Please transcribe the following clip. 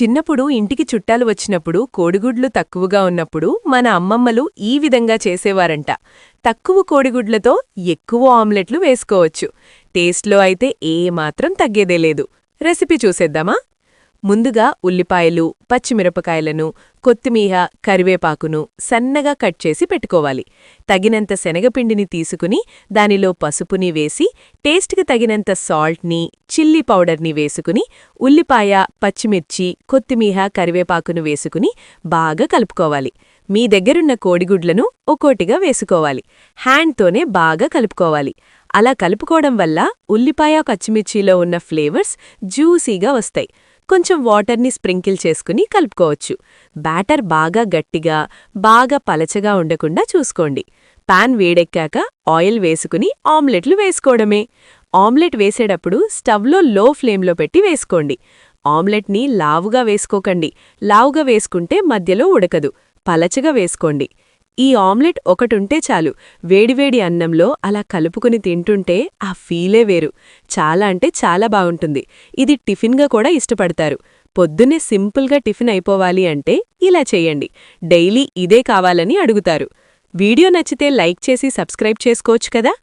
చిన్నప్పుడు ఇంటికి చుట్టాలు వచ్చినప్పుడు కోడిగుడ్లు తక్కువగా ఉన్నప్పుడు మన అమ్మమ్మలు ఈ విధంగా చేసేవారంట. తక్కువ కోడిగుడ్లతో ఎక్కువ ఆమ్లెట్లు వేసుకోవచ్చు. టేస్ట్లో అయితే ఏమాత్రం తగ్గేదే లేదు. రెసిపీ చూసేద్దామా? ముందుగా ఉల్లిపాయలు, పచ్చిమిరపకాయలను, కొత్తిమీర, కరివేపాకును సన్నగా కట్ చేసి పెట్టుకోవాలి. తగినంత శనగపిండిని తీసుకుని దానిలో పసుపుని వేసి, టేస్ట్కి తగినంత సాల్ట్ని, చిల్లీ పౌడర్ని వేసుకుని, ఉల్లిపాయ, పచ్చిమిర్చి, కొత్తిమీర, కరివేపాకును వేసుకుని బాగా కలుపుకోవాలి. మీ దగ్గరున్న కోడిగుడ్లను ఒక్కోటిగా వేసుకోవాలి. హ్యాండ్తోనే బాగా కలుపుకోవాలి. అలా కలుపుకోవడం వల్ల ఉల్లిపాయ, పచ్చిమిర్చిలో ఉన్న ఫ్లేవర్స్ జ్యూసీగా వస్తాయి. కొంచెం వాటర్ని స్ప్రింకిల్ చేసుకుని కలుపుకోవచ్చు. బ్యాటర్ బాగా గట్టిగా, బాగా పలచగా ఉండకుండా చూసుకోండి. పాన్ వేడెక్కాక ఆయిల్ వేసుకుని ఆమ్లెట్లు వేసుకోవడమే. ఆమ్లెట్ వేసేటప్పుడు స్టవ్లో లో ఫ్లేమ్లో పెట్టి వేసుకోండి. ఆమ్లెట్ని లావుగా వేసుకోకండి. లావుగా వేసుకుంటే మధ్యలో ఉడకదు. పలచగా వేసుకోండి. ఈ ఆమ్లెట్ ఒకటుంటే చాలు. వేడివేడి అన్నంలో అలా కలుపుకుని తింటుంటే ఆ ఫీలే వేరు. చాలా అంటే చాలా బాగుంటుంది. ఇది టిఫిన్గా కూడా ఇష్టపడతారు. పొద్దున్నే సింపుల్గా టిఫిన్ అయిపోవాలి అంటే ఇలా చెయ్యండి. డైలీ ఇదే కావాలని అడుగుతారు. వీడియో నచ్చితే లైక్ చేసి సబ్స్క్రైబ్ చేసుకోవచ్చు కదా.